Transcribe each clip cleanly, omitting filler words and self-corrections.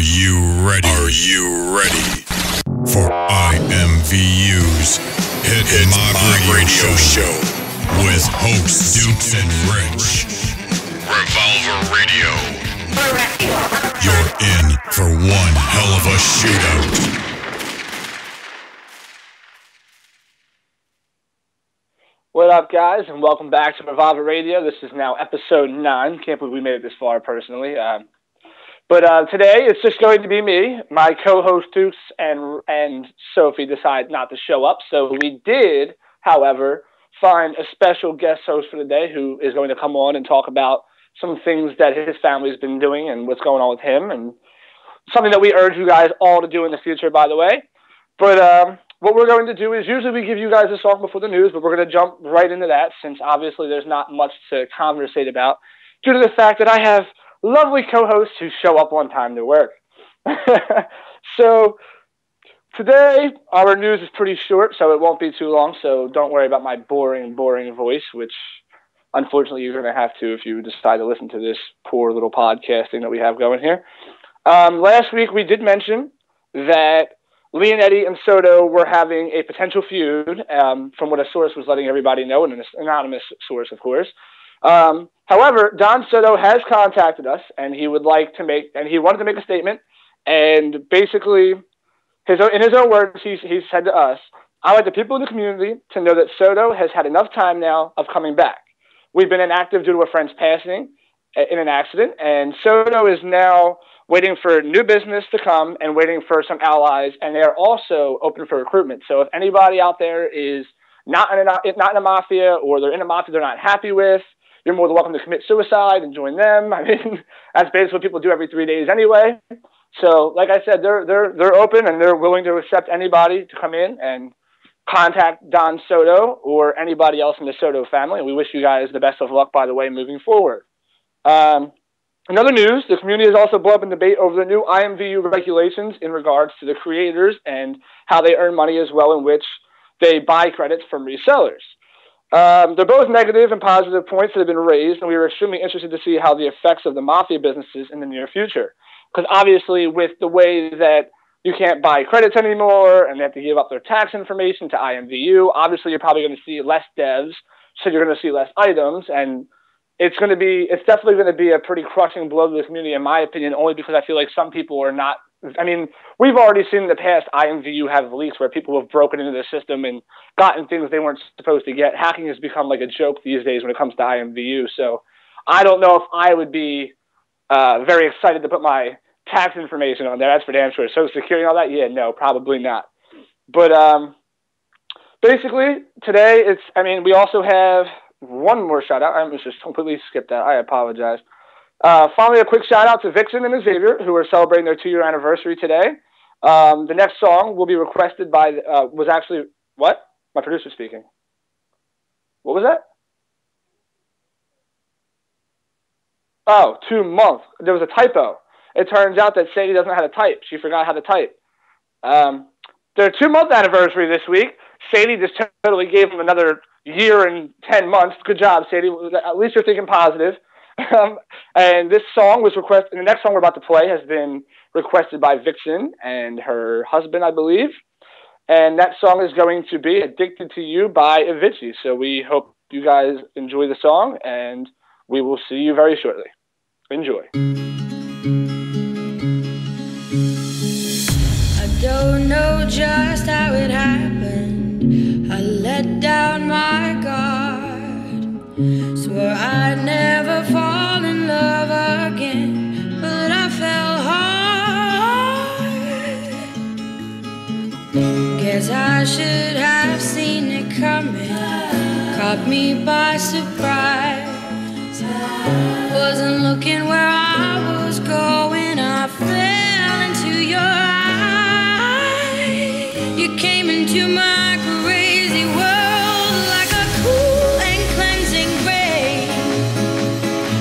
you ready? Are you ready for IMVU's Hit My Radio Show with hosts Dukes and Rich? Revolver Radio. You're in for one hell of a shootout. What up, guys, and welcome back to Revolver Radio. This is now episode 9. Can't believe we made it this far, personally. But today, it's just going to be me. My co-host, Dukes, and Sophie decided not to show up. So we did, however, find a special guest host for the day who is going to come on and talk about some things that his family's been doing and what's going on with him, and something that we urge you guys all to do in the future, by the way. But what we're going to do is usually we give you guys a song before the news, but we're going to jump right into that since obviously there's not much to conversate about due to the fact that I have lovely co-hosts who show up on time to work. So today our news is pretty short, so it won't be too long, so don't worry about my boring voice, which unfortunately you're going to have to if you decide to listen to this poor little podcasting that we have going here. Last week we did mention that Leonetti and Soto were having a potential feud, from what a source was letting everybody know, an anonymous source, of course. However, Don Soto has contacted us, and he wanted to make a statement. And basically, in his own words, he said to us, "I like the people in the community to know that Soto has had enough time now of coming back. We've been inactive due to a friend's passing in an accident, and Soto is now waiting for new business to come and waiting for some allies, and they are also open for recruitment. So if anybody out there is not in a mafia, or they're in a mafia they're not happy with, you're more than welcome to commit suicide and join them." I mean, that's basically what people do every 3 days anyway. So, like I said, they're open and they're willing to accept anybody to come in and contact Don Soto or anybody else in the Soto family. And we wish you guys the best of luck, by the way, moving forward. In other news, the community has also blown up in debate over the new IMVU regulations in regards to the creators and how they earn money as well, in which they buy credits from resellers. They're both negative and positive points that have been raised, and we were extremely interested to see how the effects of the mafia businesses in the near future. Because obviously with the way that you can't buy credits anymore and they have to give up their tax information to IMVU, obviously you're probably going to see less devs, so you're going to see less items, and it's definitely going to be a pretty crushing blow to the community, in my opinion, only because I feel like some people are not. I mean, we've already seen in the past IMVU have leaks where people have broken into the system and gotten things they weren't supposed to get. Hacking has become like a joke these days when it comes to IMVU. So I don't know if I would be very excited to put my tax information on there. That's for damn sure. Social Security and all that? Yeah, no, probably not. But basically, today we also have one more shout out. I almost just completely skipped that. I apologize. Finally, a quick shout out to Vixen and Xavier, who are celebrating their 2-year anniversary today. The next song will be requested by, was actually, what? My producer speaking. What was that? Oh, 2 months. There was a typo. It turns out that Sadie doesn't know how to type. She forgot how to type. Their 2-month anniversary this week. Sadie just totally gave them another year and 10 months. Good job, Sadie. At least you're thinking positive. And this song was requested, and the next song we're about to play has been requested by Vixen and her husband, I believe. And that song is going to be Addicted to You by Avicii. So we hope you guys enjoy the song, and we will see you very shortly. Enjoy. I don't know just how it happened. I let down my guard, swore I'd never fall in love again, but I fell hard. Guess I should have seen it coming, caught me by surprise. Wasn't looking where I was going, I fell into your eyes. You came into my crazy world like a cool and cleansing rain.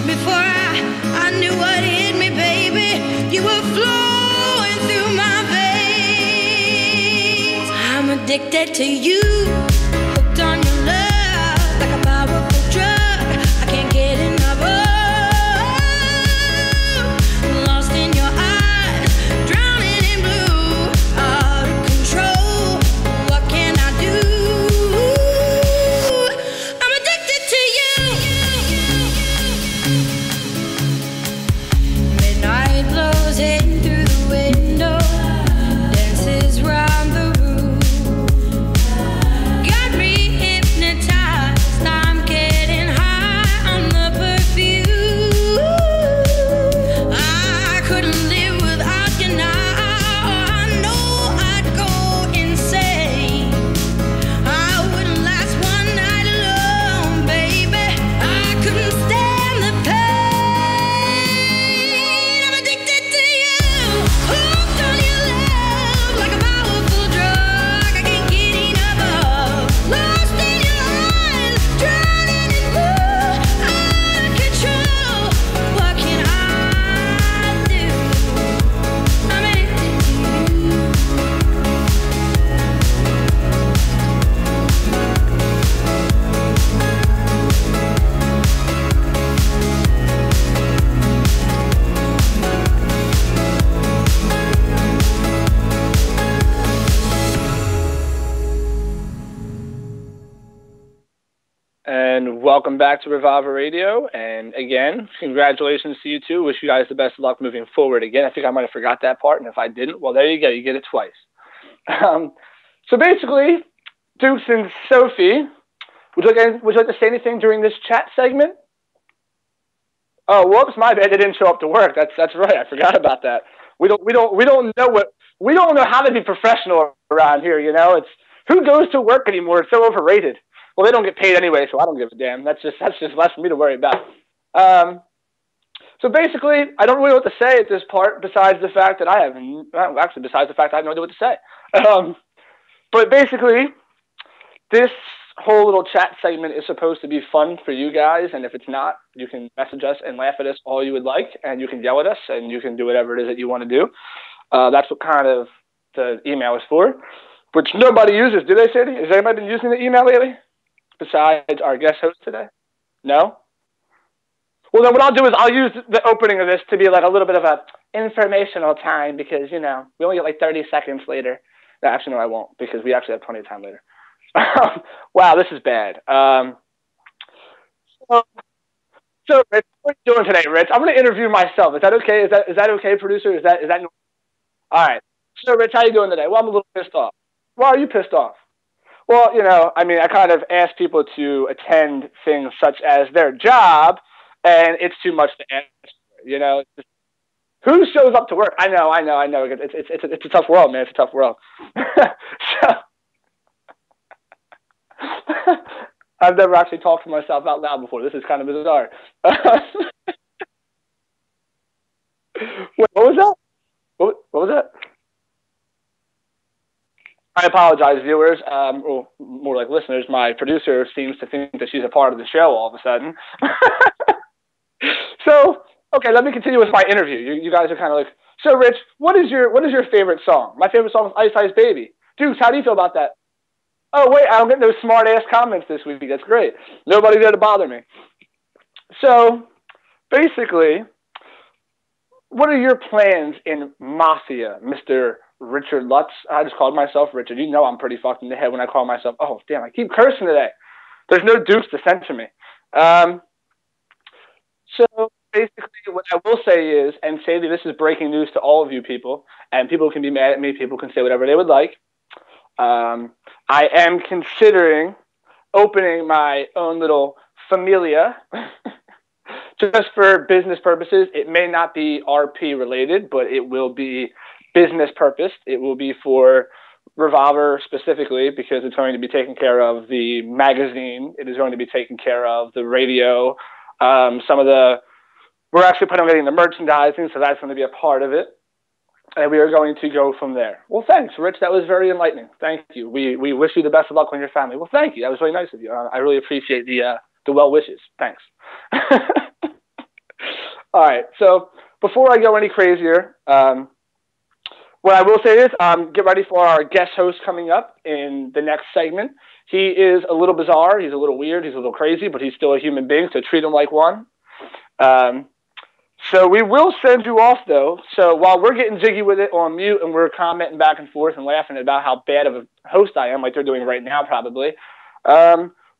Before I knew what hit me, baby, you were flowing through my veins. I'm addicted to you, hooked on your love like a powerful drug. I can't get enough of. Lost in your eyes, welcome back to Revolver Radio. And again, congratulations to you two. Wish you guys the best of luck moving forward. Again, I think I might have forgot that part, and if I didn't, well, there you go. You get it twice. So basically, Dukes and Sophie, would you like to say anything during this chat segment? Oh, whoops, my bad. They didn't show up to work. That's right. I forgot about that. We don't know how to be professional around here. You know, it's who goes to work anymore. It's so overrated. Well, they don't get paid anyway, so I don't give a damn. That's just less for me to worry about. So basically, I don't really know what to say at this part, besides the fact that I have no idea what to say. But basically, this whole little chat segment is supposed to be fun for you guys, and if it's not, you can message us and laugh at us all you would like, and you can yell at us, and you can do whatever it is that you want to do. That's what kind of the email is for, which nobody uses. Do they, Sadie? Has anybody been using the email lately? Besides our guest host today? No? Well, then what I'll do is I'll use the opening of this to be like a little bit of a informational time because, you know, we only get like 30 seconds later. No, actually, no, I won't because we actually have plenty of time later. Wow, this is bad. So, Rich, what are you doing today, Rich? I'm going to interview myself. Is that okay? Is that okay, producer? Is that normal? All right. So, Rich, how you doing today? Well, I'm a little pissed off. Why are you pissed off? Well, you know, I mean, I kind of ask people to attend things such as their job, and it's too much to ask. You know, who shows up to work? I know. It's a tough world, man. It's a tough world. So, I've never actually talked to myself out loud before. This is kind of bizarre. Wait, what was that? What was that? I apologize, viewers, or more like listeners. My producer seems to think that she's a part of the show all of a sudden. So, okay, let me continue with my interview. You guys are kind of like, so Rich, what is your favorite song? My favorite song is Ice Ice Baby. Dukes, how do you feel about that? Oh, wait, I don't get those smart-ass comments this week. That's great. Nobody's there to bother me. So, basically, what are your plans in Mafia, Mr. Richard Lutz? I just called myself Richard. You know I'm pretty fucked in the head when I call myself. Oh, damn, I keep cursing today. There's no Dukes to censor me. So basically what I will say is, and Sadie, this is breaking news to all of you people, and people can be mad at me. People can say whatever they would like. I am considering opening my own little familia just for business purposes. It may not be RP related, but it will be business purposed. It will be for Revolver specifically because it's going to be taking care of the magazine. It is going to be taking care of the radio. We're actually planning on getting the merchandising, so that's going to be a part of it. And we are going to go from there. Well, thanks, Rich. That was very enlightening. Thank you. We wish you the best of luck on your family. Well, thank you. That was really nice of you. I really appreciate the well wishes. Thanks. All right. So before I go any crazier, what I will say is get ready for our guest host coming up in the next segment. He is a little bizarre. He's a little weird. He's a little crazy, but he's still a human being, so treat him like one. So we will send you off, though. So while we're getting jiggy with it on mute and we're commenting back and forth and laughing about how bad of a host I am, like they're doing right now probably,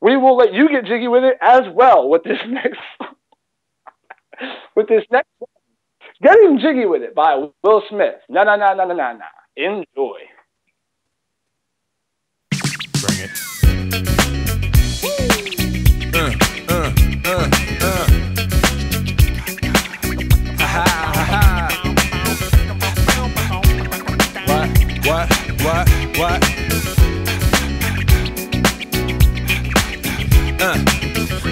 we will let you get jiggy with it as well with this next Getting Jiggy With It by Will Smith. Nah. Enjoy. Bring it. What?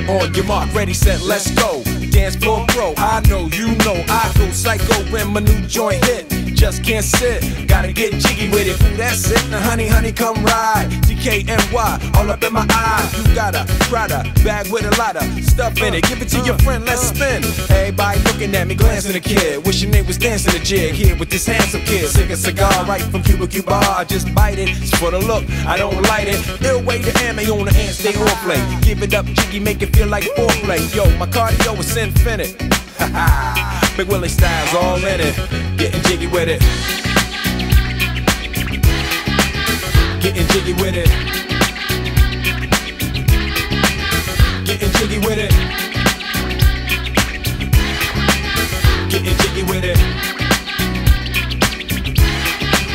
On your mark, ready, set, let's go. Dance floor pro, I know, you know, I go psycho when my new joint hit. Just can't sit, gotta get jiggy with it. Ooh, that's it, now honey, come ride. DKNY, all up in my eye. You got a Prada bag with a lot of stuff in it. Give it to your friend, let's spin. Everybody looking at me, glancing a kid. Wishing they was dancing a jig here with this handsome kid. Sick a cigar right from Cuba. I just bite it, it's for the look, I don't light it. Ill way to ammo on the hand, stay on play. Give it up, jiggy, make it feel like foreplay. Yo, my cardio is infinite. Big Willie style's all in it. Getting jiggy with it. Getting jiggy with it. Getting jiggy with it. Getting jiggy with it.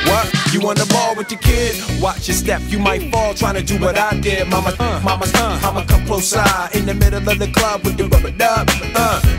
What? You on the ball with your kid? Watch your step, you might fall trying to do what I did. Mama, I'ma come close side in the middle of the club with the rubber dub.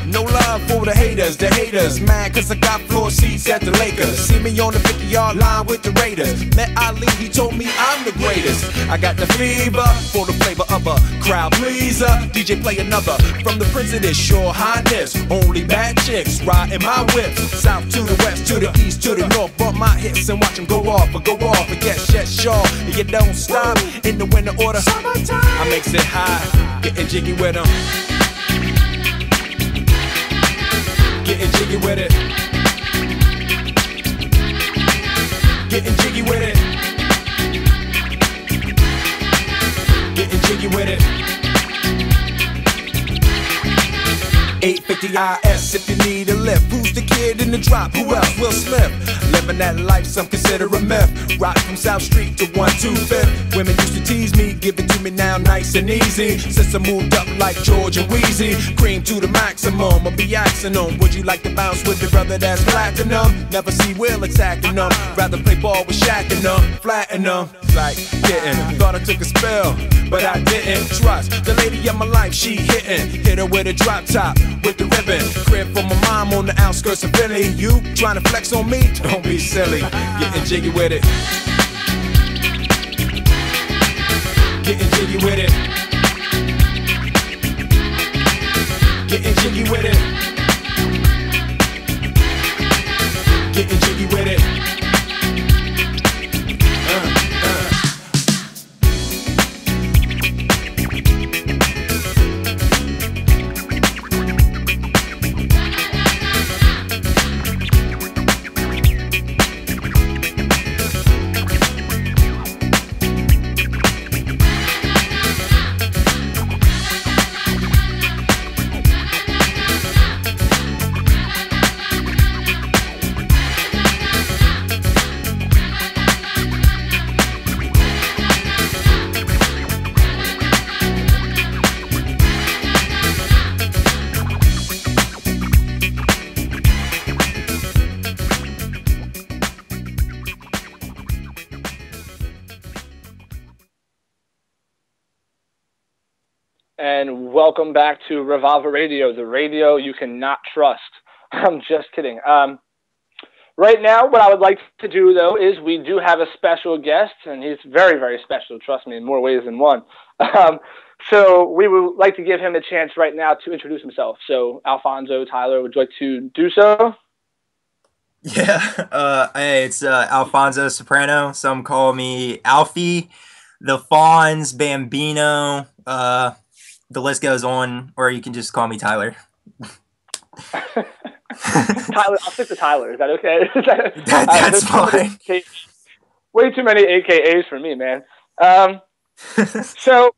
No love for the haters mad cause I got floor seats at the Lakers. See me on the 50-yard line with the Raiders. Met Ali, he told me I'm the greatest. I got the fever for the flavor of a crowd pleaser. DJ play another from the Prince of this Your Highness. Only bad chicks riding my whip. South to the west, to the east, to the north. Bump my hips and watch them go off and get shit shaw. You don't stop in the winter order. I makes it high, getting jiggy with them. Getting jiggy with it. Getting jiggy with it. Getting jiggy with it. 850 IS if you need a lift. Who's the kid in the drop? Who else? Will Smith. Living that life, some consider a myth. Rock from South Street to 125th. Women used to tease me, give it to me now nice and easy. Since I moved up like George and Wheezy, cream to the maximum, I'll be axing them. Would you like to bounce with the brother that's platinum? Never see Will attacking them. Rather play ball with Shaq and them, flatten them. Like getting, thought I took a spell, but I didn't. Trust the lady of my life, she hitting. Hit her with a drop top, with the ribbon. Crib for my mom on the outskirts of Philly. You trying to flex on me? Don't be silly. Getting jiggy with it. Getting jiggy with it. Getting jiggy with it. Getting jiggy with it. And welcome back to Revolver Radio, the radio you cannot trust. I'm just kidding. Right now, what I would like to do, though, is we do have a special guest, and he's very, very special, trust me, in more ways than one. So we would like to give him a chance right now to introduce himself. So, Alfonso, Tyler, would you like to do so? Yeah, hey, it's AlfonsoSoprano. Some call me Alfie, the Fonz, Bambino, the list goes on, or you can just call me Tyler. Tyler, I'll stick to Tyler. Is that okay? That's fine. Way too many AKAs for me, man. So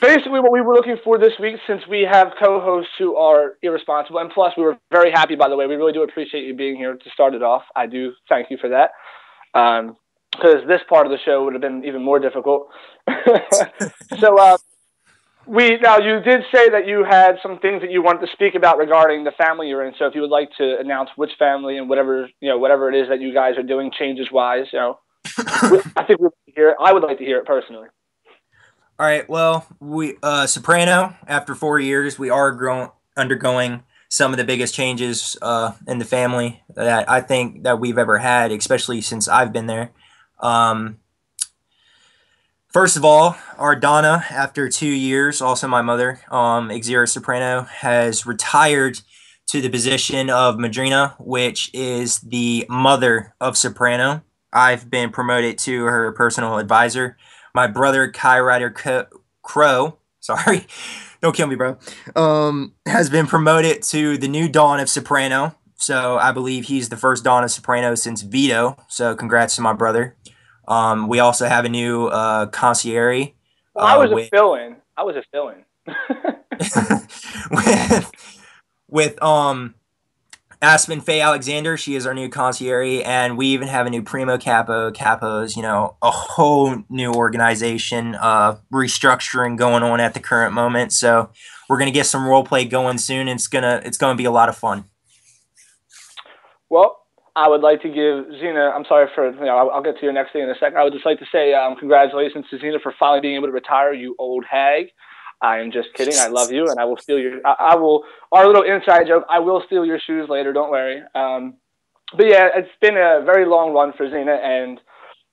basically what we were looking for this week, since we have co-hosts who are irresponsible, and plus we were very happy, by the way. We really do appreciate you being here to start it off. I do thank you for that. Because this part of the show would have been even more difficult. So, now you did say that you had some things that you wanted to speak about regarding the family you're in. So if you would like to announce which family and whatever it is that you guys are doing changes wise, I think I would like to hear it personally. All right. Well, we Soprano, after 4 years, we are undergoing some of the biggest changes in the family that I think that we've ever had, especially since I've been there. First of all, our Donna, after 2 years, also my mother, Xera Soprano, has retired to the position of Madrina, which is the mother of Soprano. I've been promoted to her personal advisor. My brother, Kai Ryder Crow, sorry, don't kill me, bro, has been promoted to the new Dawn of Soprano. So I believe he's the first Dawn of Soprano since Vito. So congrats to my brother. We also have a new concierge. I was a fill-in. with Aspen Faye Alexander, she is our new concierge, and we even have a new Primo Capo. Capo's, a whole new organization, restructuring going on at the current moment. So we're gonna get some role play going soon. It's gonna be a lot of fun. Well, I would like to give Xena, I'm sorry for, I'll get to your next thing in a second. I would just like to say congratulations to Xena for finally being able to retire, you old hag. I am just kidding. I love you, and I will steal our little inside joke, I will steal your shoes later, don't worry. But yeah, it's been a very long run for Xena, and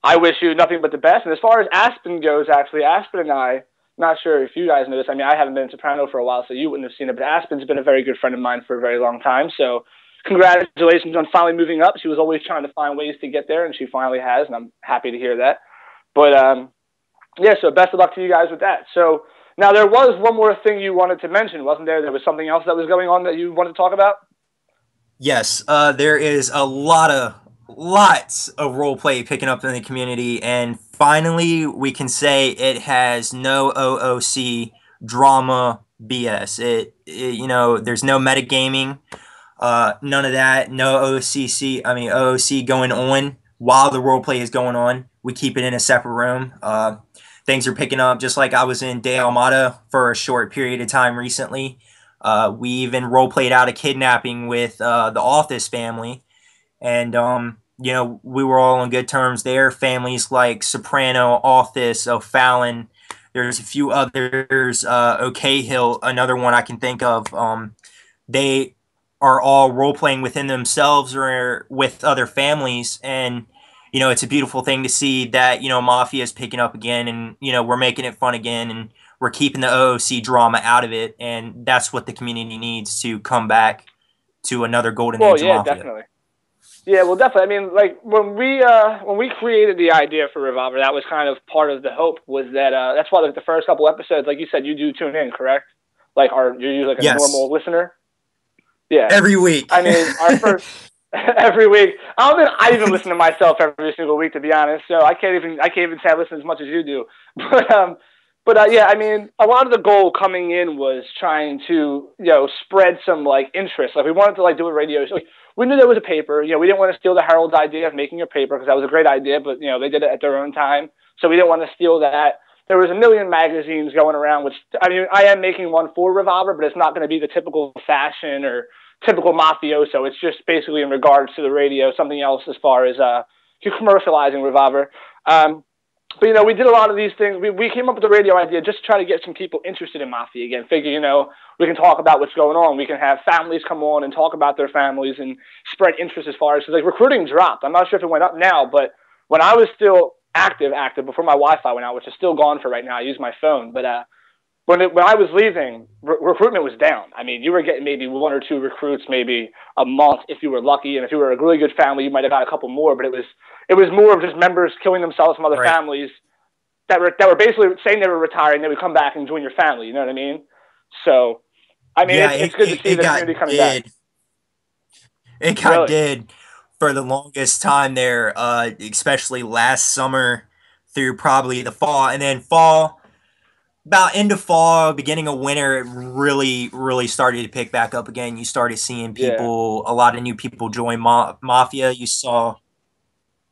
I wish you nothing but the best. And as far as Aspen goes, actually, Aspen and I, not sure if you guys know this, I mean, I haven't been in Soprano for a while, so you wouldn't have seen it, but Aspen's been a very good friend of mine for a very long time, so congratulations on finally moving up. She was always trying to find ways to get there, and she finally has, and I'm happy to hear that. But, yeah, so best of luck to you guys with that. So now there was one more thing you wanted to mention, wasn't there? There was something else that was going on that you wanted to talk about? Yes, there is lots of role play picking up in the community, and finally we can say it has no OOC drama BS. There's no metagaming. None of that. No OOC going on while the role play is going on. We keep it in a separate room. Things are picking up, just like I was in De Almada for a short period of time recently. We even role played out a kidnapping with the Office family, and we were all on good terms there. Families like Soprano, Office, O'Fallon. There's a few others. OK Hill, another one I can think of. They are all role-playing within themselves or with other families. And, it's a beautiful thing to see that, Mafia is picking up again, and, we're making it fun again, and we're keeping the OOC drama out of it. And that's what the community needs to come back to another golden age of Mafia. Definitely. Yeah, well, definitely. I mean, like, when we created the idea for Revolver, that was kind of part of the hope, was that, that's why the first couple episodes, like you said, you do tune in, correct? Like, you're like a yes. normal listener? Yeah. Every week. I mean, our first every week. I don't think I even listen to myself every single week, to be honest. So I can't even say I listen as much as you do. But yeah, I mean, a lot of the goal coming in was trying to spread some like interest. Like we wanted to like do a radio show. Like, we knew there was a paper. We didn't want to steal the Herald's idea of making a paper because that was a great idea. But they did it at their own time, so we didn't want to steal that. There was a million magazines going around, which, I mean, I am making one for Revolver, but it's not going to be the typical fashion or typical mafioso. It's just basically in regards to the radio, something else as far as commercializing Revolver. But, we did a lot of these things. We came up with the radio idea just to try to get some people interested in Mafia again. Figure, we can talk about what's going on. We can have families come on and talk about their families and spread interest as far as, like, recruiting dropped. I'm not sure if it went up now, but when I was still active before my Wi-Fi went out, which is still gone for right now. I use my phone, but when I was leaving, recruitment was down. I mean, you were getting maybe one or two recruits, maybe a month if you were lucky, and if you were a really good family, you might have got a couple more. But it was more of just members killing themselves from other right. families that were basically saying they were retiring, they would come back and join your family. You know what I mean? So, I mean, it's good to see the community coming back. It got dead for the longest time there, especially last summer through probably the fall. And then about end of fall, beginning of winter, it really, really started to pick back up again. You started seeing people, a lot of new people join Mafia. You saw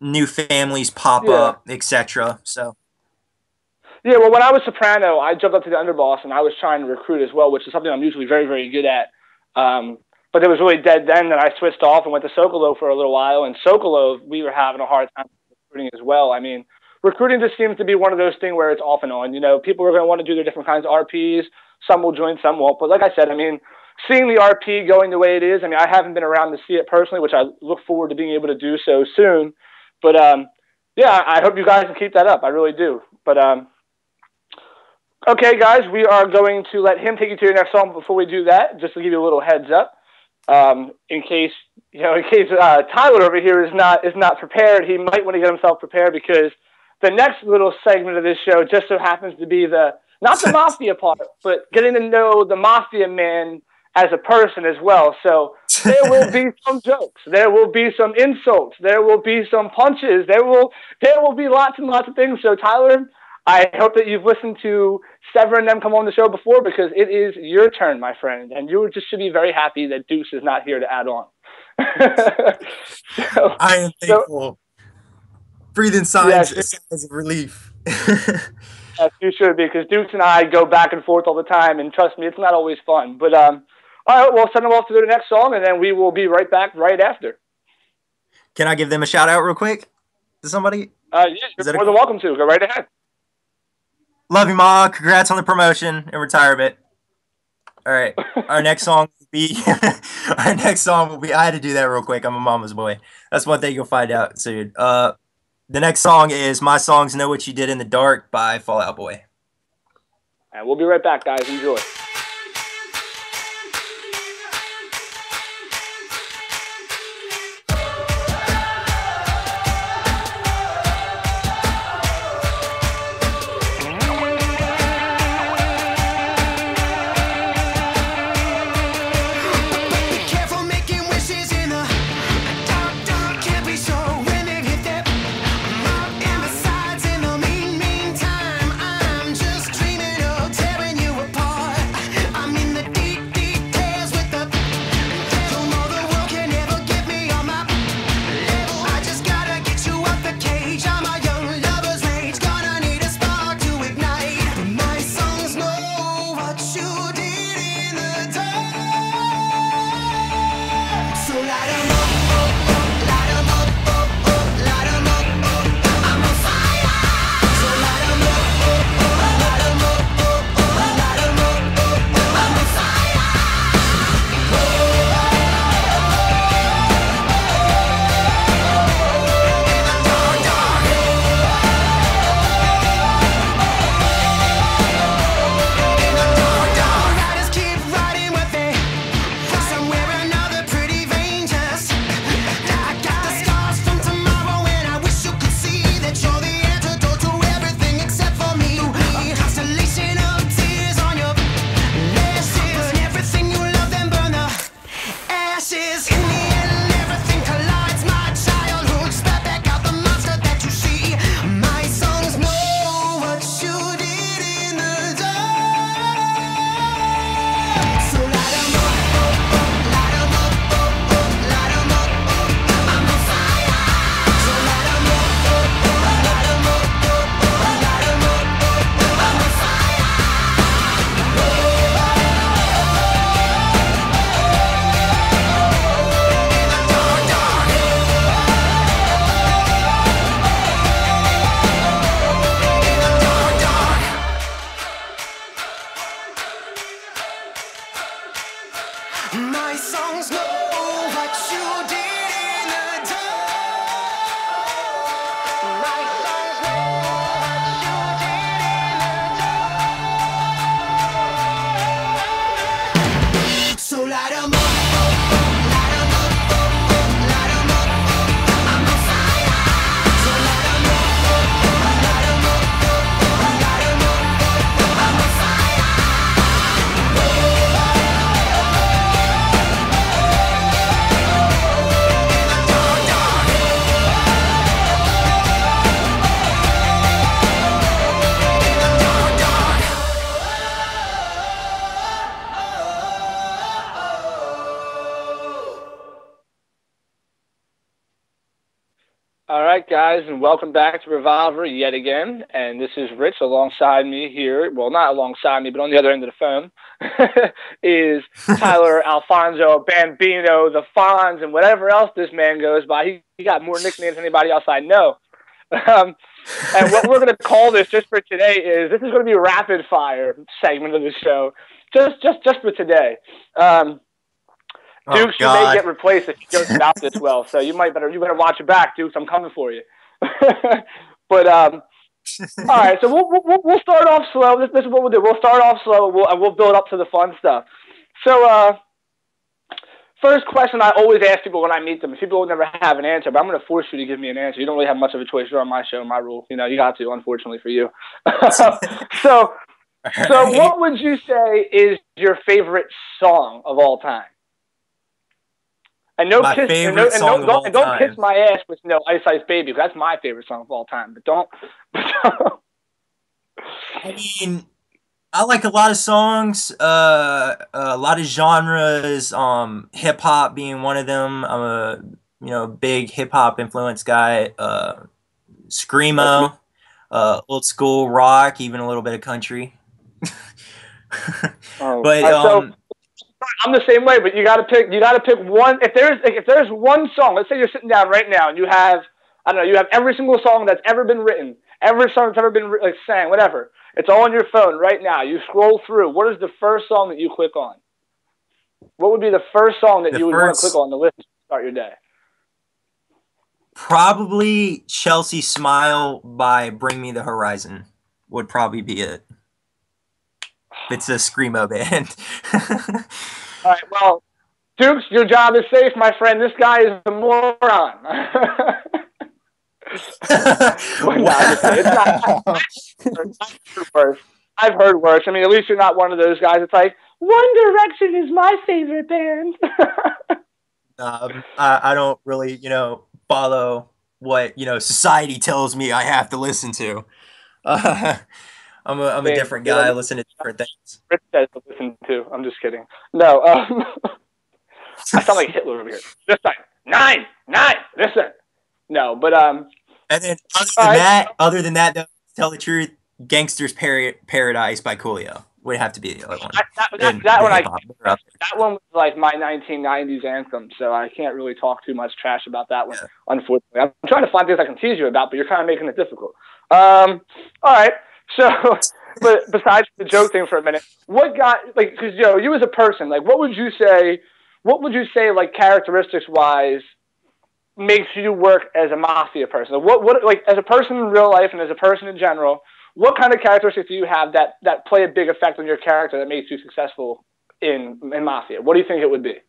new families pop up, etc. So. Yeah, well, when I was Soprano, I jumped up to the underboss, and I was trying to recruit as well, which is something I'm usually very, very good at. But it was really dead then that I switched off and went to Sokolov for a little while. And Sokolov, we were having a hard time recruiting as well. I mean, recruiting just seems to be one of those things where it's off and on. People are going to want to do their different kinds of RPs. Some will join, some won't. But like I said, I mean, seeing the RP going the way it is, I mean, I haven't been around to see it personally, which I look forward to being able to do so soon. But, yeah, I hope you guys can keep that up. I really do. But, okay, guys, we are going to let him take you to your next song. But before we do that, just to give you a little heads up, in case Tyler over here is not prepared, he might want to get himself prepared because the next little segment of this show just so happens to be not the Mafia part, but getting to know the Mafia man as a person as well. So there will be some jokes, there will be some insults, there will be some punches, there will be lots and lots of things. So Tyler, I hope that you've listened to Sever and them come on the show before, because it is your turn, my friend, and you just should be very happy that Deuce is not here to add on. I am thankful. Breathing signs of relief. Yes, you should be, because Dukes and I go back and forth all the time, and trust me, it's not always fun. But all right, we'll send them off to the next song, and then we will be right back right after. Can I give them a shout out real quick to somebody? Yeah, you're more than welcome to. Go right ahead. Love you, Ma. Congrats on the promotion and retirement. All right, our next song will be. I had to do that real quick. I'm a mama's boy. That's one thing you'll find out soon. The next song is My Songs Know What You Did in the Dark by Fall Out Boy. And we'll be right back, guys. Enjoy. All right, guys, and welcome back to Revolver yet again. And this is Rich alongside me here. Well, not alongside me, but on the other end of the phone is Tyler, Alfonso, Bambino, the Fonz, and whatever else this man goes by. He got more nicknames than anybody else I know. And what we're going to call this just for today is, this is going to be a rapid fire segment of the show, just for today. Dukes, you may get replaced if you don't out this well, so you better watch your back, Dukes. I'm coming for you. But all right, so we'll start off slow. This is what we'll do. We'll start off slow, and we'll build up to the fun stuff. So, first question I always ask people when I meet them. People will never have an answer, but I'm going to force you to give me an answer. You don't really have much of a choice. You're on my show, my rule. You know, you got to, unfortunately for you. So what would you say is your favorite song of all time? And don't kiss my ass with no Ice Ice Baby, because that's my favorite song of all time. But don't. I mean, I like a lot of songs, a lot of genres, hip hop being one of them. I'm a big hip hop influence guy. Screamo, old school rock, even a little bit of country. But so I'm the same way. But you got to pick one. If there's one song, let's say you're sitting down right now and you have, I don't know, you have every single song that's ever been written, every song that's ever been like sang, whatever. It's all on your phone right now. You scroll through. What is the first song that you click on? What would be the first song that you would want to click on the list to start your day? Probably Chelsea Smile by Bring Me the Horizon would probably be it. It's a screamo band. All right, well, Dukes, your job is safe, my friend. This guy is a moron. I've heard worse. I mean, at least you're not one of those guys that's like, One Direction is my favorite band. I don't really, follow what, society tells me I have to listen to. I'm a different guy. I listen to different things. Rich says to listen to. I'm just kidding. No, I sound like Hitler over here. This time, 9, listen. No, but And then other than that, though, to tell the truth, Gangster's Paradise by Coolio would have to be the other one. That one was like my 1990s anthem, so I can't really talk too much trash about that one, unfortunately. I'm trying to find things I can tease you about, but you're kind of making it difficult. All right. So, but besides the joke thing for a minute, what got, like, because, you as a person, like, what would you say, like, characteristics-wise, makes you work as a mafia person? Like, as a person in real life and as a person in general, what kind of characteristics do you have that play a big effect on your character that makes you successful in mafia? What do you think it would be?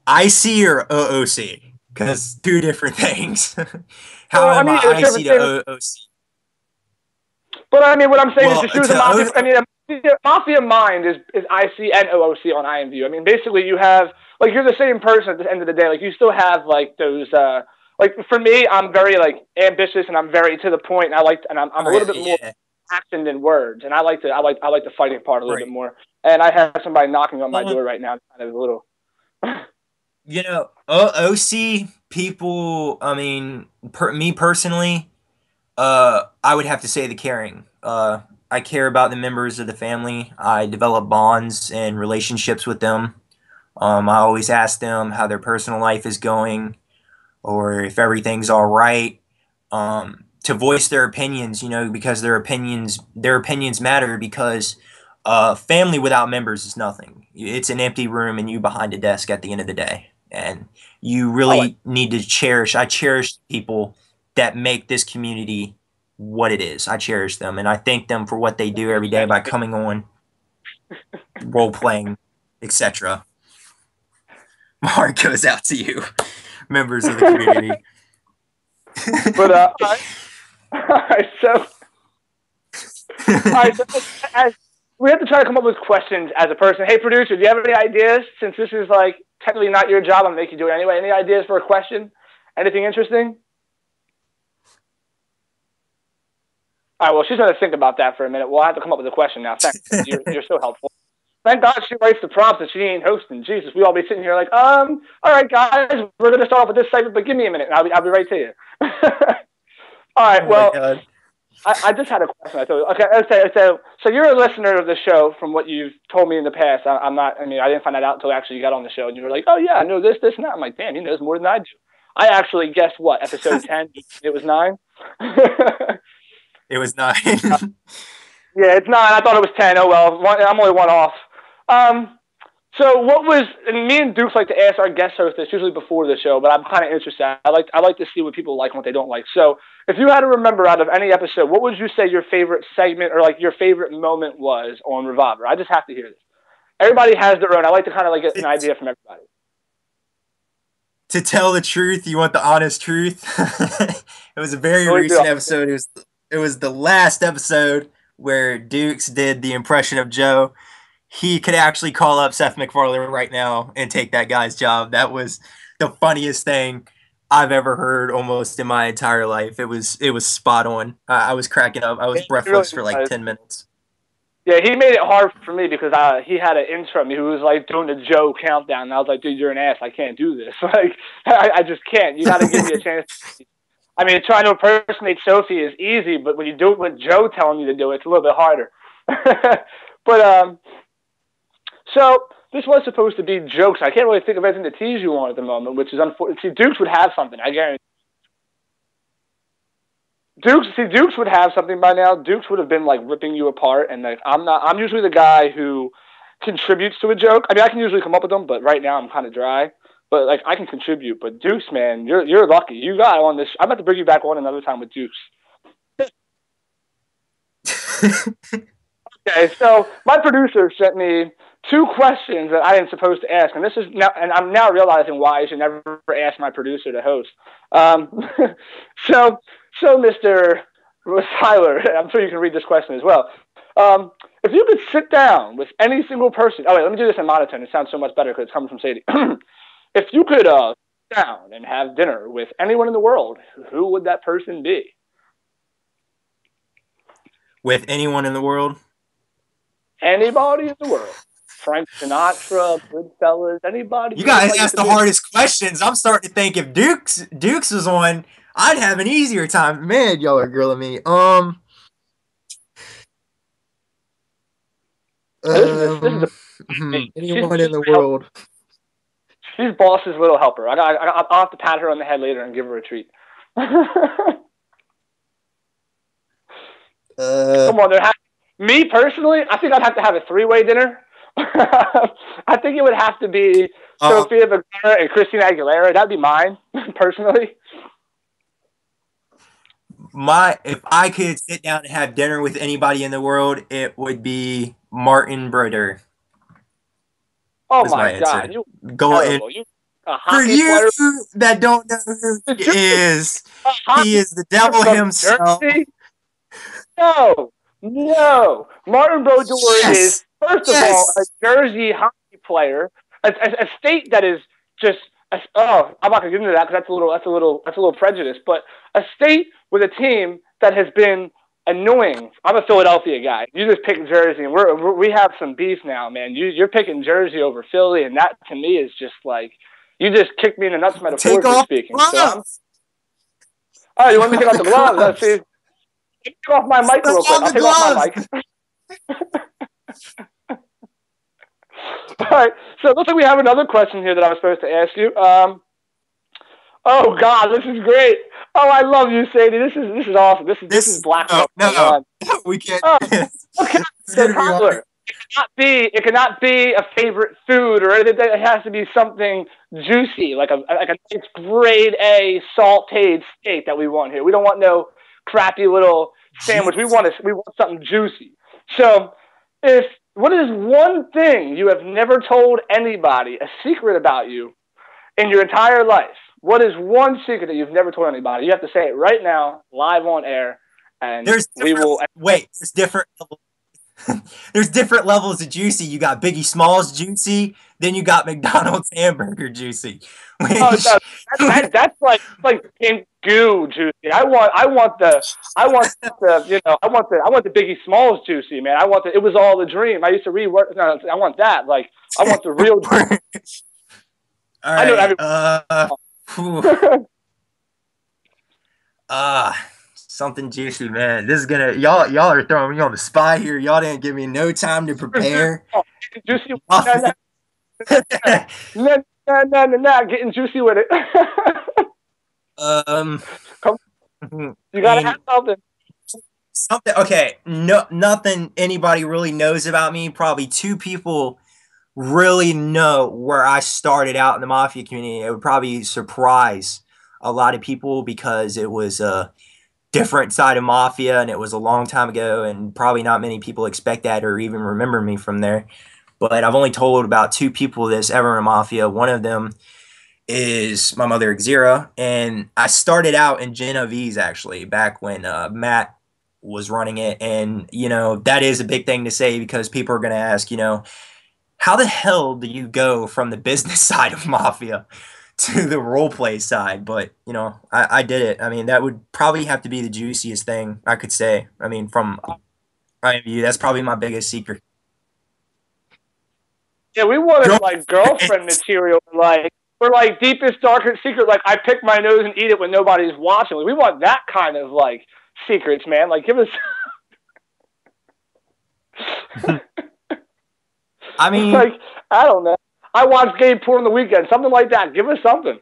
IC or OOC? Because two different things. How am I IC to OOC? But I mean, what I'm saying is, to choose a mafia. I mean, a mafia mind is IC and OOC on IMVU. I mean, basically, you have, like, you're the same person at the end of the day. Like, you still have, like, those. Like, for me, I'm very, like, ambitious and I'm very to the point. And I'm a little bit more action than words. And I like the fighting part a little bit more. And I have somebody knocking on my door right now. Kind of a little. OC people. I mean, me personally. I would have to say the caring. I care about the members of the family. I develop bonds and relationships with them. I always ask them how their personal life is going, or if everything's all right. To voice their opinions, because their opinions matter. Because family without members is nothing. It's an empty room and you behind a desk at the end of the day. And you really need to cherish. I cherish people that make this community what it is. I cherish them, and I thank them for what they do every day by coming on, role playing, etc. My heart goes out to you, members of the community. But all right, so we have to try to come up with questions as a person. Hey, producer, do you have any ideas? Since this is like technically not your job, I'm gonna make you do it anyway. Any ideas for a question? Anything interesting? All right, well, she's going to think about that for a minute. We'll have to come up with a question now. Thanks. You're so helpful. Thank God she writes the prompts and she ain't hosting. Jesus, we all be sitting here like, all right, guys, we're going to start off with this segment, but give me a minute, and I'll be right to you. All right, well, I just had a question. I thought, okay, so you're a listener of the show from what you've told me in the past. I didn't find that out until actually you got on the show, and you were like, oh, yeah, I know this, and that. I'm like, damn, he knows more than I do. I actually guessed, what, episode 10? It was 9? It was 9. Yeah, it's 9. I thought it was 10. Oh, well, I'm only one off. So what was, and me and Dukes like to ask our guest host this usually before the show, but I'm kind of interested. I like to see what people like and what they don't like. So if you had to remember out of any episode, what would you say your favorite segment or like your favorite moment was on Revolver? I just have to hear this. Everybody has their own. I like to kind of like get an idea from everybody. To tell the truth, you want the honest truth? It was a very recent episode. It was the last episode where Dukes did the impression of Joe. He could actually call up Seth MacFarlane right now and take that guy's job. That was the funniest thing I've ever heard almost in my entire life. It was spot on. I was cracking up. I was breathless for like 10 minutes. Yeah, he made it hard for me because he had an intro me who was like doing the Joe countdown, and I was like, dude, you're an ass. I can't do this. Like, I just can't. You got to give me a chance. I mean, trying to impersonate Sophie is easy, but when you do it with Joe telling you to do it, it's a little bit harder. But so this was supposed to be jokes. I can't really think of anything to tease you on at the moment, which is unfortunate. See, Dukes would have something, I guarantee. Dukes would have something by now. Dukes would have been like ripping you apart, and like I'm usually the guy who contributes to a joke. I mean, I can usually come up with them, but right now I'm kind of dry. But like I can contribute. But Dukes, man, you're lucky. You got on this. I'm about to bring you back on another time with Dukes. Okay, so my producer sent me 2 questions that I am supposed to ask, and this is now, and I'm now realizing why I should never ask my producer to host. So, Mr. Tyler, I'm sure you can read this question as well. If you could sit down with any single person, oh wait, let me do this in monotone. It sounds so much better because it's coming from Sadie. If you could sit down and have dinner with anyone in the world, who would that person be? With anyone in the world? Anybody in the world. Frank Sinatra, Goodfellas, anybody. You guys ask the hardest questions. I'm starting to think if Dukes was on, I'd have an easier time. Man, y'all are grilling me. Anyone in the world. She's boss's little helper. I'll have to pat her on the head later and give her a treat. Come on, me personally, I think I'd have to have a 3-way dinner. I think it would have to be Sophia Vergara and Christina Aguilera. That'd be mine, personally. If I could sit down and have dinner with anybody in the world, it would be Martin Brodeur. Oh my God! For you that don't know who he is the devil himself. No. Martin Brodeur is, first of all, a Jersey hockey player, a state that is just. I'm not gonna get into that because that's a little prejudice. But a state with a team that has been annoying. I'm a Philadelphia guy. You just pick Jersey, and we have some beef now, man. You're picking Jersey over Philly, and that to me is just like you just kicked me in the nuts, metaphorically speaking. So all right, you want me to take off the gloves? Let's see. Take off my mic real quick. I'll take off my mic. All right, so it looks like we have another question here that I was supposed to ask you. Oh God, this is great. Oh, I love you, Sadie. This is awesome. This is black. No, we can't. Okay, so Tyler, it cannot be a favorite food or anything. It has to be something juicy, like a nice grade A sautéed steak that we want here. We don't want no crappy little sandwich. We want something juicy. So, what is one thing you have never told anybody, a secret about you, in your entire life? What is one secret that you've never told anybody? You have to say it right now, live on air, and there's different there's different levels of juicy. You got Biggie Smalls juicy, then you got McDonald's hamburger juicy. That's like in goo juicy. I want the Biggie Smalls juicy, man. It was all a dream. I used to rework. No, I want that. Like I want the real. All right. Something juicy, man. This is gonna y'all are throwing me on the spot here. Y'all didn't give me no time to prepare. Juicy. No, getting juicy with it. You gotta have something. Okay. No, nothing anybody really knows about me. Probably 2 people really know where I started out in the mafia community. It would probably surprise a lot of people because it was a different side of mafia and it was a long time ago, and probably not many people expect that or even remember me from there. But I've only told about 2 people this ever in mafia. One of them is my mother, Xera, and I started out in Genevieve's actually back when Matt was running it. And, that is a big thing to say because people are going to ask, how the hell do you go from the business side of mafia to the role play side? But, I did it. I mean, that would probably have to be the juiciest thing I could say. I mean, from IMVU. That's probably my biggest secret. Yeah, we wanted like girlfriend material, like for like deepest, darkest secret. Like I pick my nose and eat it when nobody's watching. Like, we want that kind of like secrets, man. Like give us. I mean, like I don't know. I watch gay porn on the weekend, something like that. Give us something.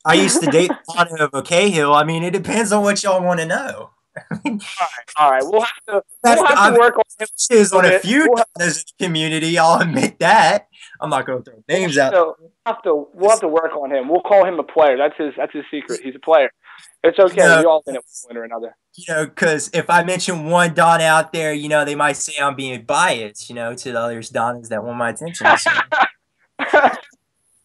I used to date Lana of Cahill. I mean, it depends on what y'all want to know. All right. We'll have to work on him. Is on a few Donas in the community. I'll admit that. I'm not going to throw names out. We'll have to work on him. We'll call him a player. That's his secret. He's a player. It's okay. No, we all in it one way or another. Because if I mention one Don out there, they might say I'm being biased, to the others Donnas that want my attention. So.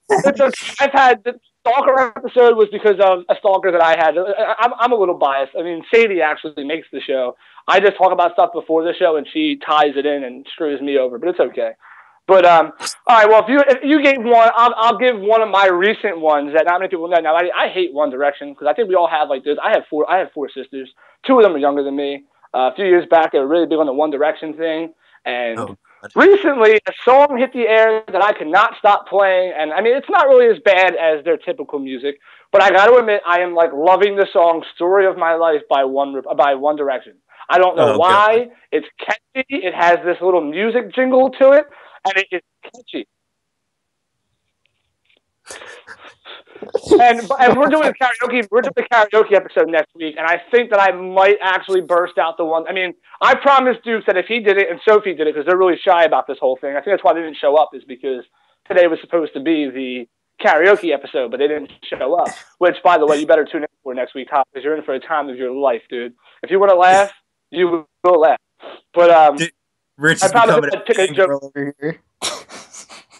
It's okay. I've had the stalker episode was because of a stalker that I had. I'm a little biased. I mean, Sadie actually makes the show. I just talk about stuff before the show, and she ties it in and screws me over. But it's okay. But all right. Well, if you gave one, I'll give one of my recent ones that not many people know. Now, I hate One Direction because I think we all have like this. I have four sisters. Two of them are younger than me. A few years back, they were really big on the One Direction thing, and recently a song hit the air that I could not stop playing. And I mean, it's not really as bad as their typical music, but I got to admit, I am like loving the song "Story of My Life" by One Direction. I don't know why. It's catchy. It has this little music jingle to it. And it is catchy. and we're doing karaoke. We're doing a karaoke episode next week, and I think that I might actually burst out the one. I mean, I promised Dukes that if he did it and Sophie did it, because they're really shy about this whole thing. I think that's why they didn't show up, is because today was supposed to be the karaoke episode, but they didn't show up. Which, by the way, you better tune in for next week, Tom, because you're in for a time of your life, dude. If you want to laugh, you will laugh. But Rich is becoming a fangirl over here.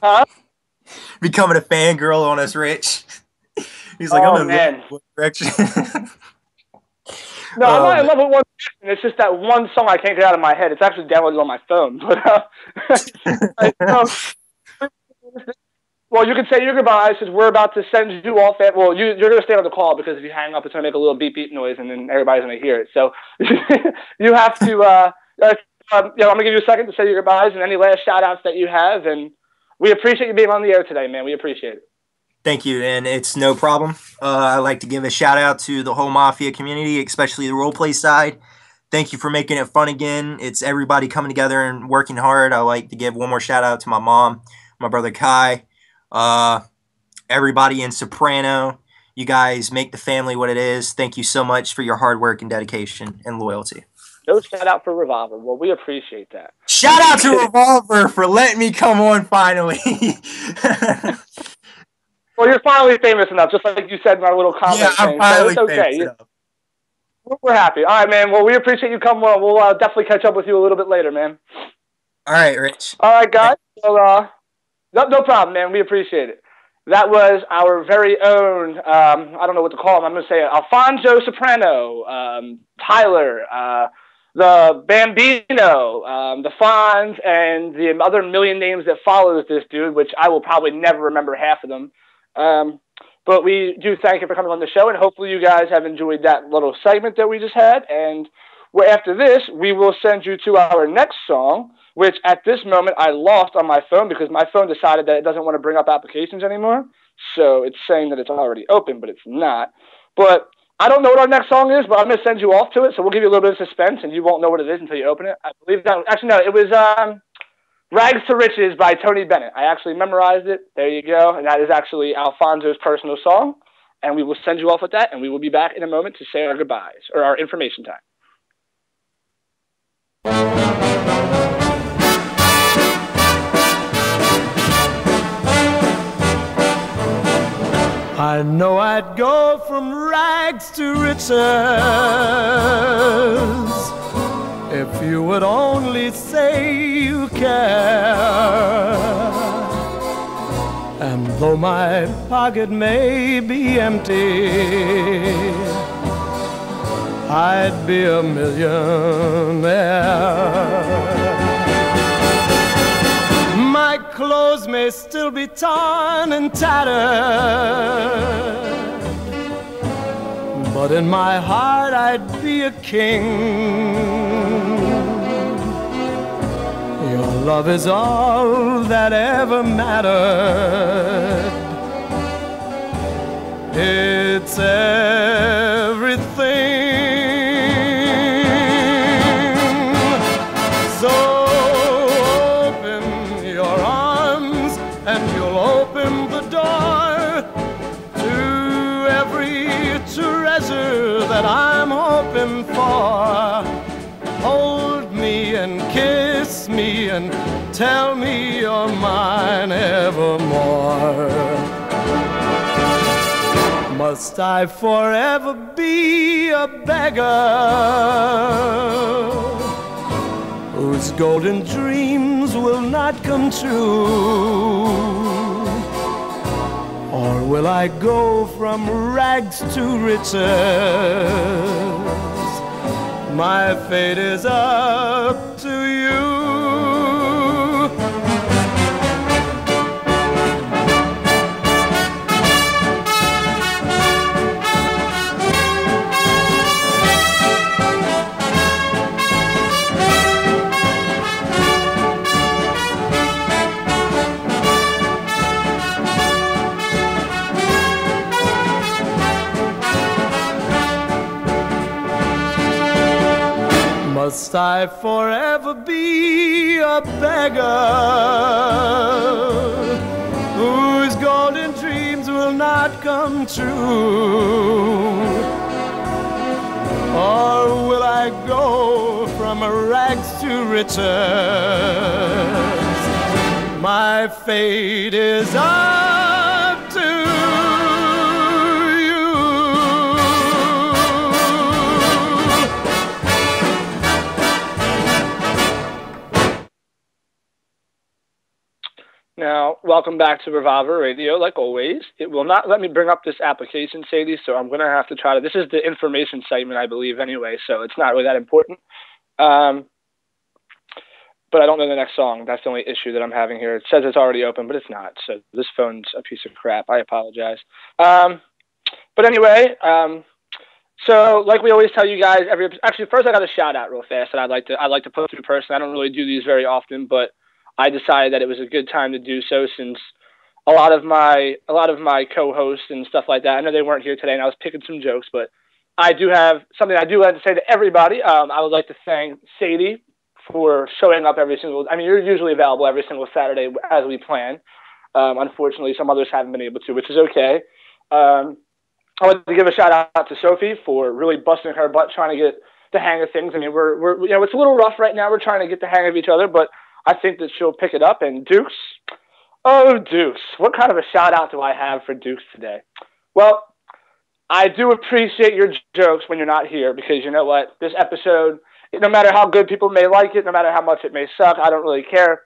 Huh? Becoming a fangirl on us, Rich. He's like, I'm in One Direction. No, I'm not in love with One Direction. It's just that one song I can't get out of my head. It's actually downloaded on my phone. But well, you can say your goodbyes because we're about to send you off. Well, you're going to stay on the call because if you hang up, it's going to make a little beep beep noise, and then everybody's going to hear it. So you have to. I'm going to give you a second to say your goodbyes and any last shout-outs that you have. And we appreciate you being on the air today, man. We appreciate it. Thank you, and it's no problem. I'd like to give a shout-out to the whole Mafia community, especially the roleplay side. Thank you for making it fun again. It's everybody coming together and working hard. I'd like to give one more shout-out to my mom, my brother Kai, everybody in Soprano. You guys make the family what it is. Thank you so much for your hard work and dedication and loyalty. No shout out for Revolver. Well, we appreciate that. Shout out to Revolver for letting me come on finally. Well, you're finally famous enough, just like you said in our little comment. Yeah, I'm finally so it's okay. famous enough. We're happy. All right, man. Well, we appreciate you coming on. We'll definitely catch up with you a little bit later, man. All right, Rich. All right, guys. So, no problem, man. We appreciate it. That was our very own, I don't know what to call him. I'm going to say AlfonsoSoprano, Tyler, the Bambino, the Fonz, and the other million names that follows this dude, which I will probably never remember half of them. But we do thank you for coming on the show, and hopefully you guys have enjoyed that little segment that we just had. And after this, we will send you to our next song, which at this moment I lost on my phone because my phone decided that it doesn't want to bring up applications anymore. So it's saying that it's already open, but it's not. But I don't know what our next song is, but I'm going to send you off to it. So we'll give you a little bit of suspense, and you won't know what it is until you open it. I believe that. Actually, no, it was Rags to Riches by Tony Bennett. I actually memorized it. There you go. And that is actually Alfonso's personal song. And we will send you off with that, and we will be back in a moment to say our goodbyes, or our information time. I know I'd go from rags to riches if you would only say you care. And though my pocket may be empty, I'd be a millionaire. My clothes may still be torn and tattered, but in my heart I'd be a king. Love is all that ever mattered. It's everything. So open your arms and you'll open the door to every treasure that I'm hoping for. Hold me and kiss me and tell me you're mine evermore. Must I forever be a beggar whose golden dreams will not come true? Or will I go from rags to riches? My fate is up to you. Must I forever be a beggar whose golden dreams will not come true? Or will I go from rags to riches? My fate is up to Now, welcome back to Revolver Radio. Like always, it will not let me bring up this application, Sadie, so I'm going to have to try to... This is the information segment, I believe, anyway, so it's not really that important. But I don't know the next song. That's the only issue that I'm having here. It says it's already open, but it's not, so this phone's a piece of crap. I apologize. But anyway, so like we always tell you guys, actually, first I got a shout-out real fast that I'd like to put through person. I don't really do these very often, but I decided that it was a good time to do so since a lot of my co-hosts and stuff like that, I know they weren't here today and I was picking some jokes, but I do have something I do like to say to everybody. I would like to thank Sadie for showing up you're usually available every single Saturday as we plan. Unfortunately, some others haven't been able to, which is okay. I want to give a shout out to Sophie for really busting her butt trying to get the hang of things. I mean, we're it's a little rough right now. We're trying to get the hang of each other, but I think that she'll pick it up. And Dukes, what kind of a shout out do I have for Dukes today? Well, I do appreciate your jokes when you're not here, because you know what? This episode, no matter how good people may like it, no matter how much it may suck, I don't really care.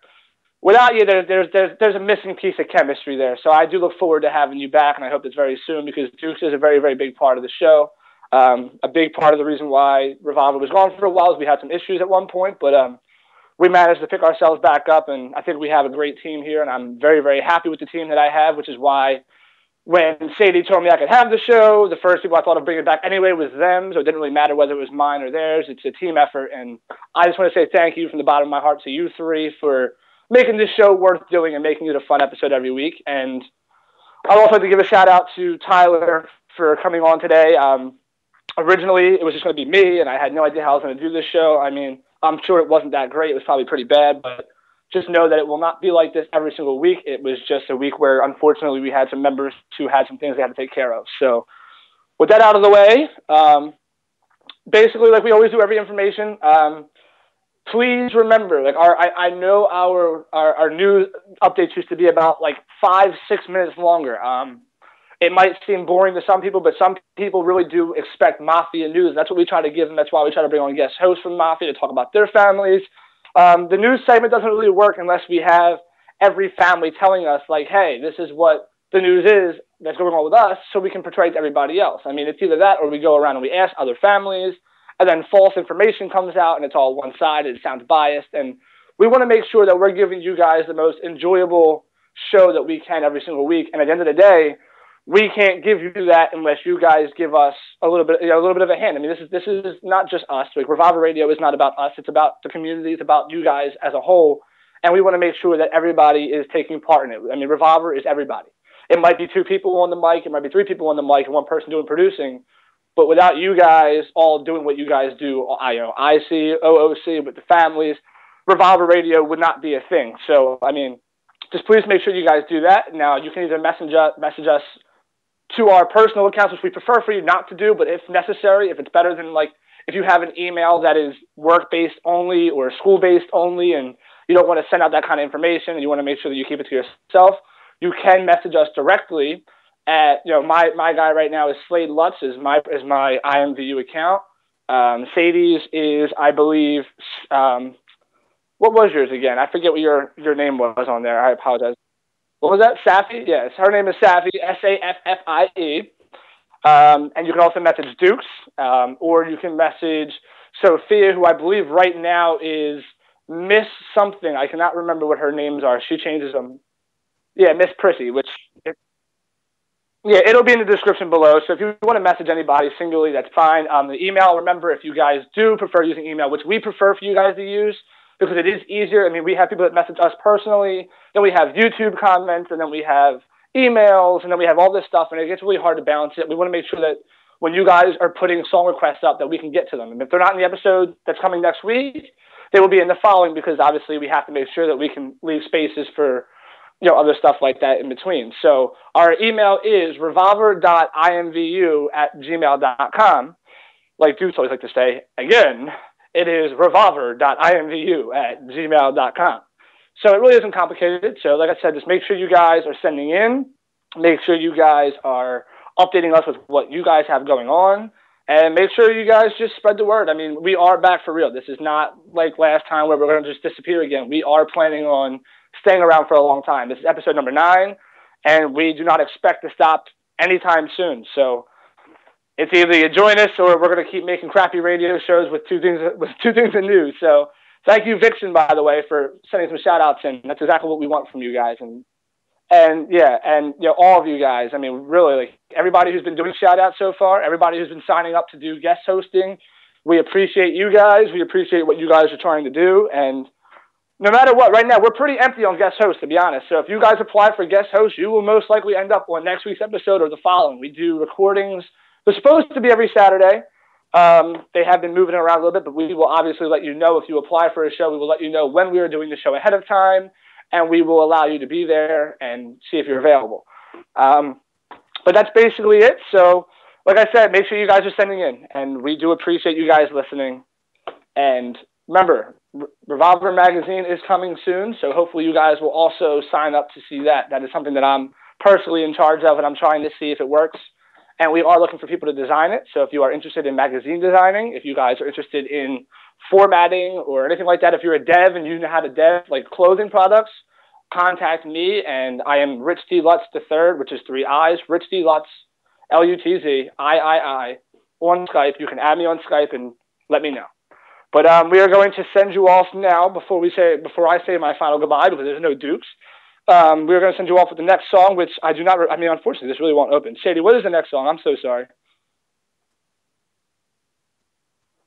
Without you, there's a missing piece of chemistry there. So I do look forward to having you back, and I hope it's very soon, because Dukes is a very, very big part of the show. A big part of the reason why Revolver was gone for a while is we had some issues at one point, but we managed to pick ourselves back up, and I think we have a great team here, and I'm very, very happy with the team that I have, which is why when Sadie told me I could have the show, the first people I thought of bringing it back anyway was them, so it didn't really matter whether it was mine or theirs. It's a team effort, and I just want to say thank you from the bottom of my heart to you three for making this show worth doing and making it a fun episode every week. And I'd also like to give a shout-out to Tyler for coming on today. Originally, it was just going to be me, and I had no idea how I was going to do this show. I mean, I'm sure it wasn't that great. It was probably pretty bad, but just know that it will not be like this every single week. It was just a week where, unfortunately, we had some members who had some things they had to take care of. So with that out of the way, basically, like we always do every information, please remember, like I know our news updates used to be about like 5-6 minutes longer. It might seem boring to some people, but some people really do expect Mafia news. That's what we try to give them. That's why we try to bring on guest hosts from Mafia to talk about their families. The news segment doesn't really work unless we have every family telling us, like, hey, this is what the news is that's going on with us, so we can portray it to everybody else. I mean, it's either that or we go around and we ask other families, and then false information comes out, and it's all one-sided. It sounds biased. And we want to make sure that we're giving you guys the most enjoyable show that we can every single week. And at the end of the day, we can't give you that unless you guys give us a little bit of a hand. I mean, this is not just us. Like, Revolver Radio is not about us. It's about the community. It's about you guys as a whole. and we want to make sure that everybody is taking part in it. I mean, Revolver is everybody. It might be 2 people on the mic, it might be 3 people on the mic, and 1 person doing producing. But without you guys all doing what you guys do, IC, OOC, with the families, Revolver Radio would not be a thing. So, I mean, just please make sure you guys do that. Now, you can either message us to our personal accounts, which we prefer for you not to do, but if necessary, if it's better than, like, if you have an email that is work-based only or school-based only and you don't want to send out that kind of information and you want to make sure that you keep it to yourself, you can message us directly at, my guy right now is SladeLutz is my IMVU account. Sadie's is, I believe, what was yours again? I forget what your name was on there. I apologize. What was that? Saffie? Yes, her name is Saffie, Saffie. And you can also message Dukes, or you can message Sophia, who I believe right now is Miss something. I cannot remember what her names are. She changes them. Yeah, Miss Prissy, it'll be in the description below. So if you want to message anybody singly, that's fine. The email, remember, if you guys do prefer using email, which we prefer for you guys to use, because it is easier. I mean, we have people that message us personally, then we have YouTube comments, and then we have emails, and then we have all this stuff, and it gets really hard to balance it. We want to make sure that when you guys are putting song requests up, that we can get to them. And if they're not in the episode that's coming next week, they will be in the following, because obviously we have to make sure that we can leave spaces for other stuff like that in between. So our email is revolver.imvu@gmail.com. Like Dudes always like to say, again, it is revolver.imvu@gmail.com. So it really isn't complicated. So like I said, just make sure you guys are sending in. Make sure you guys are updating us with what you guys have going on. And make sure you guys just spread the word. I mean, we are back for real. This is not like last time where we're going to just disappear again. We are planning on staying around for a long time. This is episode number 9, and we do not expect to stop anytime soon. So it's either you join us or we're going to keep making crappy radio shows with two things in news. So thank you, Vixen, by the way, for sending some shout-outs in. That's exactly what we want from you guys. And all of you guys, I mean, really, like, everybody who's been doing shout-outs so far, everybody who's been signing up to do guest hosting, we appreciate you guys. We appreciate what you guys are trying to do. And no matter what, right now, we're pretty empty on guest hosts, to be honest. So if you guys apply for guest hosts, you will most likely end up on next week's episode or the following. We do recordings. They're supposed to be every Saturday. They have been moving around a little bit, but we will obviously let you know if you apply for a show. We will let you know when we are doing the show ahead of time, and we will allow you to be there and see if you're available. But that's basically it. So, like I said, make sure you guys are sending in, and we do appreciate you guys listening. And remember, Revolver Magazine is coming soon, so hopefully you guys will also sign up to see that. That is something that I'm personally in charge of, and I'm trying to see if it works. And we are looking for people to design it. So if you are interested in magazine designing, if you guys are interested in formatting or anything like that, if you're a dev and you know how to dev like clothing products, contact me. And I am Rich D. Lutz III, which is 3 I's, Rich D. Lutz, LUTZ, III, on Skype. You can add me on Skype and let me know. But we are going to send you off now before I say my final goodbye, because there's no Dukes. We're going to send you off with the next song, which I do not, unfortunately, this really won't open. Shady, what is the next song? I'm so sorry.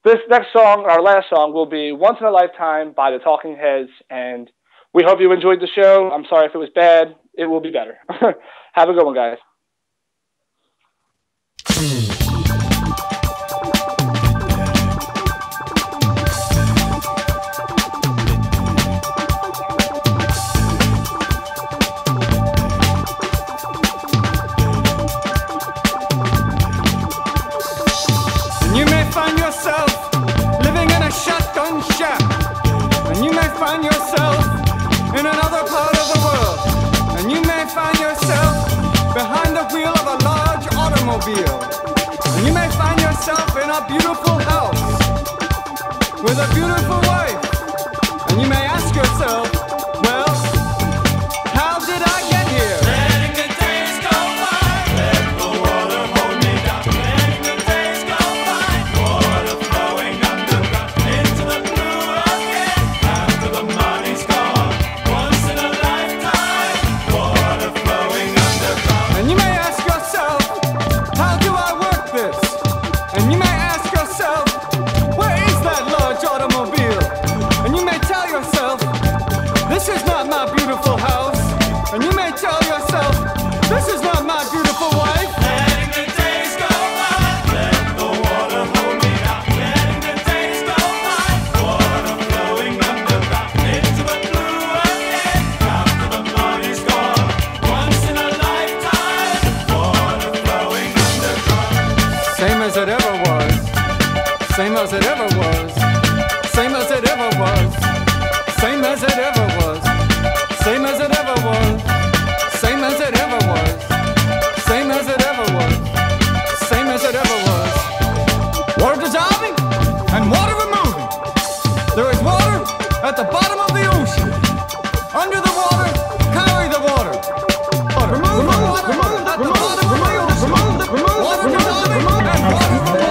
This next song, our last song, will be Once in a Lifetime by the Talking Heads, and we hope you enjoyed the show. I'm sorry if it was bad. It will be better. Have a good one, guys. Find yourself in another part of the world, and you may find yourself behind the wheel of a large automobile, and you may find yourself in a beautiful house with a beautiful wife, and you may ask yourself, well, how did I get here? Letting the days go by, let the water hold me down. Letting the days go by, water flowing underground into the blue again. After the money's gone, once in a lifetime, water flowing underground. And you may ask yourself, how do I work this? And you may ask yourself, where is that large automobile? And you may tell yourself, Same as it ever was. Same as it ever was. Same as it ever was. Same as it ever was. Same as it ever was. Same as it ever was. Same as it ever was. Water dissolving and water removing. There is water at the bottom of the ocean. Under the water, carry the water. Remove the water at the bottom of the ocean. Water dissolving and water removing.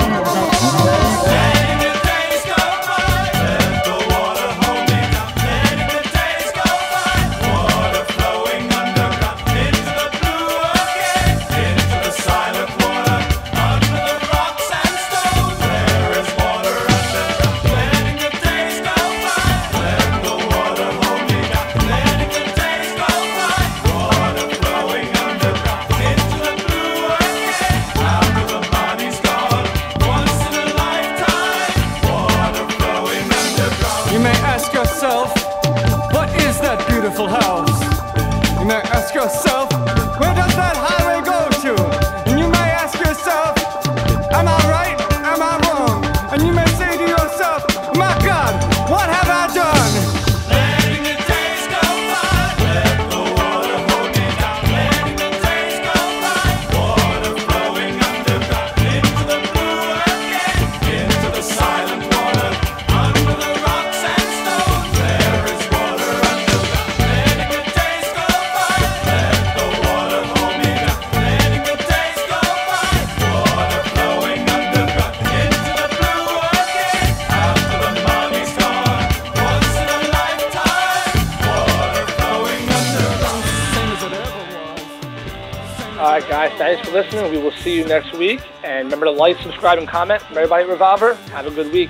Letting the days go by, let the water hold me down. Letting the days go by, water flowing underground into the blue again, into the silent water, under the rocks and stones. There is water underground. Letting the days go by, let the water hold me down. Letting the days go by, water flowing underground into the blue again, after the body's gone. Once in a lifetime, water flowing underground. You may ask yourself, what is that beautiful house? You may ask yourself, where does that highway go to? And you may ask yourself, am I right? Am I wrong? And you may say to yourself, my God, what have I done? Letting the days go by, let the water hold me down. Letting the days go by, water flowing underground into the blue again, into the silent water, under the rocks and stones. There is water underground. Letting the days go by, let the water hold me down. Letting the days go by, water flowing underground into the blue again, after the money's gone. Once in a lifetime, water flowing underground. Same as it ever was. All right, guys, thanks for listening. We will see you next week. And remember to like, subscribe, and comment. From everybody at Revolver, have a good week.